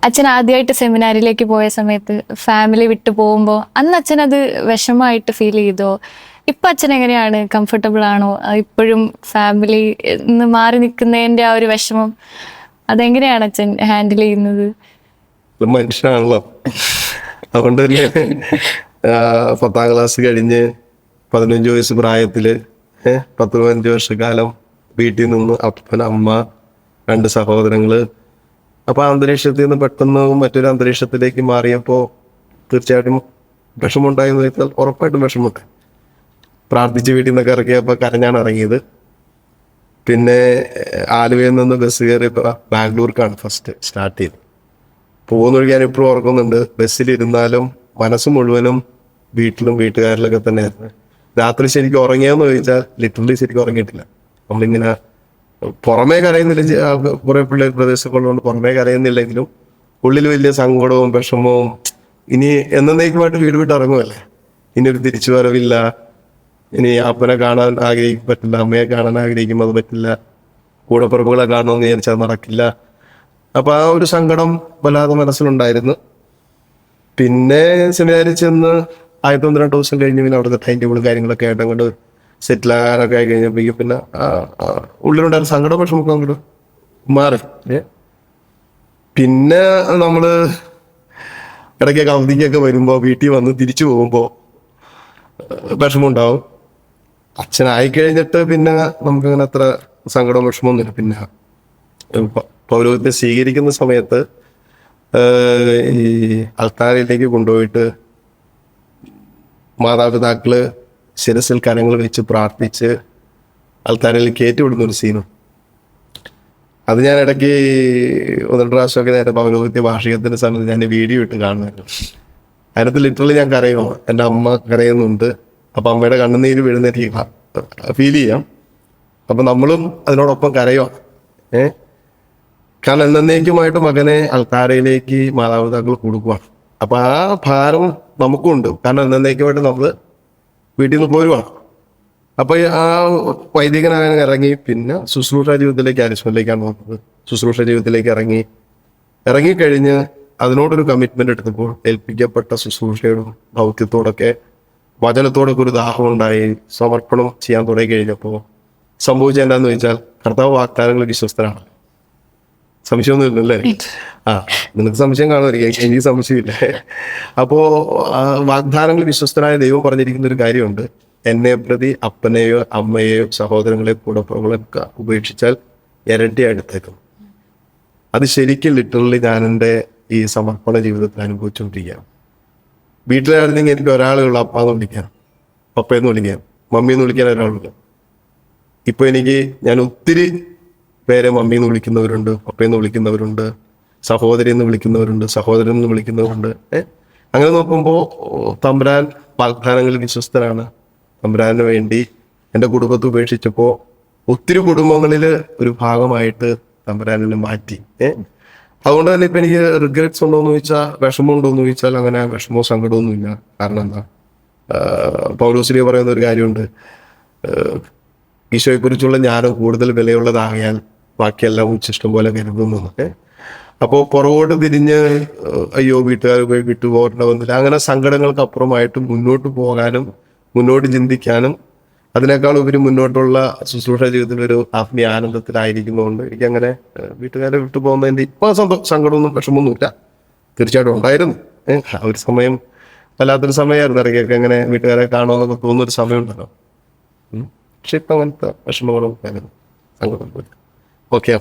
അച്ഛൻ ആദ്യമായിട്ട് സെമിനാരിലേക്ക് പോയ സമയത്ത് ഫാമിലി വിട്ടു പോകുമ്പോൾ അന്ന് അച്ഛൻ അത് വിഷമമായിട്ട് ഫീൽ ചെയ്തോ? ഇപ്പൊ അച്ഛൻ എങ്ങനെയാണ്? കംഫർട്ടബിൾ ആണോ? ഇപ്പോഴും ഫാമിലി മാറി നിൽക്കുന്നതിന്റെ ആ ഒരു വിഷമം അതെങ്ങനെയാണ് അച്ഛൻ ഹാൻഡിൽ ചെയ്യുന്നത്? മനുഷ്യനാണല്ലോ, അതുകൊണ്ട് തന്നെ 10ാം ക്ലാസ് കഴിഞ്ഞ് 15 വയസ്സ് പ്രായത്തില് 10-15 വർഷക്കാലം വീട്ടിൽ നിന്ന് അപ്പൻ, അമ്മ, 2 സഹോദരങ്ങള്. അപ്പൊ ആ അന്തരീക്ഷത്തിൽ നിന്ന് പെട്ടെന്ന് മറ്റൊരു അന്തരീക്ഷത്തിലേക്ക് മാറിയപ്പോൾ തീർച്ചയായിട്ടും വിഷമമുണ്ടായെന്ന് വെച്ചാൽ ഉറപ്പായിട്ടും വിഷമമുണ്ട്. പ്രാർത്ഥിച്ച് വീട്ടിൽ നിന്നൊക്കെ ഇറങ്ങിയപ്പോൾ കരഞ്ഞാണ് ഇറങ്ങിയത്. പിന്നെ ആലുവയിൽ നിന്ന് ബസ് കയറി ബാംഗ്ലൂർക്കാണ് ഫസ്റ്റ് സ്റ്റാർട്ട് ചെയ്തത്. പോകുന്നൊഴി ഞാൻ ഇപ്പോഴും ഓർക്കുന്നുണ്ട്, ബസ്സിലിരുന്നാലും മനസ്സ് മുഴുവനും വീട്ടിലും വീട്ടുകാരിലൊക്കെ തന്നെയായിരുന്നു. രാത്രി ശരിക്കും ഉറങ്ങിയെന്ന് ചോദിച്ചാൽ ലിറ്ററലി ശരിക്കും ഉറങ്ങിയിട്ടില്ല. നമ്മളിങ്ങനെ പുറമേ കരയുന്നില്ല, കുറെ പിള്ളേർ പ്രദേശങ്ങളുകൊണ്ട് പുറമേ കരയുന്നില്ലെങ്കിലും ഉള്ളിൽ വലിയ സങ്കടവും വിഷമവും. ഇനി എന്നേക്കുമായിട്ട് വീട് വിട്ട് ഇറങ്ങുമല്ലേ, ഇനി ഒരു തിരിച്ചു വരവില്ല, ഇനി അപ്പനെ കാണാൻ പറ്റില്ല, അമ്മയെ കാണാൻ ആഗ്രഹിക്കുമ്പോൾ അത് പറ്റില്ല, കൂടപ്പിറപ്പുകളെ കാണണമെന്ന് വിചാരിച്ചാൽ നടക്കില്ല. അപ്പൊ ആ ഒരു സങ്കടം വല്ലാതെ മനസ്സിലുണ്ടായിരുന്നു. പിന്നെ സെമിനാരിൽ ചെന്ന് 1-2 ദിവസം കഴിഞ്ഞ് പിന്നെ അവിടുത്തെ ടൈം ടേബിളും കാര്യങ്ങളൊക്കെ ആയിട്ട് അങ്ങോട്ട് സെറ്റിൽ ആകാനൊക്കെ ആയി കഴിഞ്ഞപ്പോഴേക്കും പിന്നെ ഉള്ളിലുണ്ടായിരുന്ന സങ്കടം വിഷമൊക്കെ അങ്ങോട്ട് മാറി. പിന്നെ നമ്മള് ഇടയ്ക്കൊക്കെ അവധിക്കൊക്കെ വരുമ്പോൾ വീട്ടിൽ വന്ന് തിരിച്ചു പോകുമ്പോൾ വിഷമമുണ്ടാവും. അച്ഛനായി കഴിഞ്ഞിട്ട് പിന്നെ നമുക്കങ്ങനെ അത്ര സങ്കടവും വിഷമമൊന്നുമില്ല. പിന്നെ പൗരോഹിത്യത്തെ സ്വീകരിക്കുന്ന സമയത്ത് ഈ അൾത്താരയിലേക്ക് കൊണ്ടുപോയിട്ട് മാതാപിതാക്കള് ശിരസിൽ കരങ്ങൾ വെച്ച് പ്രാർത്ഥിച്ച് അൾത്താരയിൽ കയറ്റിവിടുന്ന ഒരു സീനും, അത് ഞാൻ ഇടയ്ക്ക് 1-2 പ്രാവശ്യമൊക്കെ നേരെ പൗരോഹിത്യ വാർഷികത്തിന്റെ സമയത്ത് ഞാൻ വീഡിയോ ഇട്ട് കാണുമായിരുന്നു. അതിനകത്ത് ലിറ്ററലി ഞാൻ കരയുമോ, എൻ്റെ അമ്മ കരയുന്നുണ്ട്. അപ്പൊ അമ്മയുടെ കണ്ണുനീര് വീഴുന്ന എനിക്ക് ഫീൽ ചെയ്യാം. അപ്പൊ നമ്മളും അതിനോടൊപ്പം കരയുക. കാരണം എന്നേക്കുമായിട്ട് മകനെ അൾത്താരയിലേക്ക് മാതാപിതാക്കൾ കൊടുക്കുകയാണ്. അപ്പൊ ആ ഭാരം നമുക്കും ഉണ്ട്. കാരണം എന്നേക്കുമായിട്ട് നമ്മൾ വീട്ടിൽ നിന്ന് പോരുവാണ്. അപ്പൊ ആ വൈദികനാകാൻ ഇറങ്ങി പിന്നെ ശുശ്രൂഷ ജീവിതത്തിലേക്ക് അരിസ്മയിലേക്കാണ് വന്നത്. ശുശ്രൂഷ ജീവിതത്തിലേക്ക് ഇറങ്ങിക്കഴിഞ്ഞ് അതിനോടൊരു കമ്മിറ്റ്മെന്റ് എടുത്തപ്പോൾ ഏൽപ്പിക്കപ്പെട്ട ശുശ്രൂഷയോടും ദൗത്യത്തോടൊക്കെ വചനത്തോടൊക്കെ ഒരു ദാഹം ഉണ്ടായി സമർപ്പണം ചെയ്യാൻ തുടങ്ങി കഴിഞ്ഞപ്പോൾ സംഭവിച്ചത് എന്താന്ന് ചോദിച്ചാൽ കർത്താവ് വാഗ്ദാനങ്ങൾ വിശ്വസ്തനാണ്. സംശയമൊന്നും ഇല്ലല്ലേ? നിനക്ക് സംശയം കാണുമായിരിക്കും, എനിക്ക് സംശയമില്ല. അപ്പോ വാഗ്ദാനങ്ങൾ വിശ്വസ്തനായ ദൈവം പറഞ്ഞിരിക്കുന്ന ഒരു കാര്യമുണ്ട്, എന്നെ പ്രതി അപ്പനെയോ അമ്മയെയോ സഹോദരങ്ങളെയോ കൂടപ്പുറങ്ങളൊക്കെ ഉപേക്ഷിച്ചാൽ ഇരട്ടി അടുത്തേക്കും. അത് ശരിക്കും ലിറ്ററലി ഞാൻ എൻ്റെ ഈ സമർപ്പണ ജീവിതത്തിൽ അനുഭവിച്ചുകൊണ്ടിരിക്കുകയാണ്. വീട്ടിലായിരുന്നെങ്കിൽ എനിക്ക് ഒരാളേ ഉള്ളൂ, അപ്പാന്ന് വിളിക്കാം, പപ്പയെന്ന് വിളിക്കാം, മമ്മിന്ന് വിളിക്കാൻ ഒരാളില്ല. ഇപ്പൊ ഞാൻ ഒത്തിരി പേരെ മമ്മിന്ന് വിളിക്കുന്നവരുണ്ട്, പപ്പയെന്ന് വിളിക്കുന്നവരുണ്ട്, സഹോദരി എന്ന് വിളിക്കുന്നവരുണ്ട്, സഹോദരൻ എന്ന് വിളിക്കുന്നവരുണ്ട്. അങ്ങനെ നോക്കുമ്പോൾ തമ്പുരാൻ വാഗ്ദാനങ്ങളിൽ വിശ്വസ്തനാണ്. തമ്പുരാന് വേണ്ടി എൻ്റെ കുടുംബത്തെ ഉപേക്ഷിച്ചപ്പോൾ ഒത്തിരി കുടുംബങ്ങളിൽ ഒരു ഭാഗമായിട്ട് തമ്പുരാനെ മാറ്റി. അതുകൊണ്ട് തന്നെ ഇപ്പൊ എനിക്ക് റിഗ്രറ്റ്സ് ഉണ്ടോയെന്ന് ചോദിച്ചാൽ, വിഷമമുണ്ടോയെന്ന് ചോദിച്ചാൽ അങ്ങനെ വിഷമോ സങ്കടമൊന്നുമില്ല. കാരണം എന്താ, പൗലോസിലി പറയുന്ന ഒരു കാര്യമുണ്ട്, ഈശോയെക്കുറിച്ചുള്ള ജ്ഞാനം കൂടുതൽ വിലയുള്ളതാകിയാൽ ബാക്കിയെല്ലാം ഉച്ചിഷ്ടം പോലെ കരുതുന്നു. അപ്പോൾ പുറകോട്ട് തിരിഞ്ഞ് അയ്യോ വീട്ടുകാർ പോയി വിട്ടുപോകേണ്ട വന്നില്ല, അങ്ങനെ സങ്കടങ്ങൾക്ക് അപ്പുറമായിട്ട് മുന്നോട്ട് പോകാനും മുന്നോട്ട് ചിന്തിക്കാനും അതിനേക്കാൾ ഉപരി മുന്നോട്ടുള്ള ശുശ്രൂഷ ജീവിതത്തിൽ ഒരു ആത്മീയ ആനന്ദത്തിലായിരിക്കുന്നതുകൊണ്ട് എനിക്കങ്ങനെ വീട്ടുകാരെ വിട്ടു പോകുന്നതിൻ്റെ ഇപ്പോൾ സങ്കടമൊന്നും വിഷമമൊന്നുമില്ല. തീർച്ചയായിട്ടും ഉണ്ടായിരുന്നു. ആ ഒരു സമയം വല്ലാത്തൊരു സമയമായിരുന്നു. ഇടയ്ക്കൊക്കെ അങ്ങനെ വീട്ടുകാരെ കാണുമെന്നൊക്കെ തോന്നുന്നൊരു സമയമുണ്ടല്ലോ. പക്ഷെ ഇപ്പം അങ്ങനത്തെ വിഷമങ്ങളും സങ്കടം. ഓക്കെ.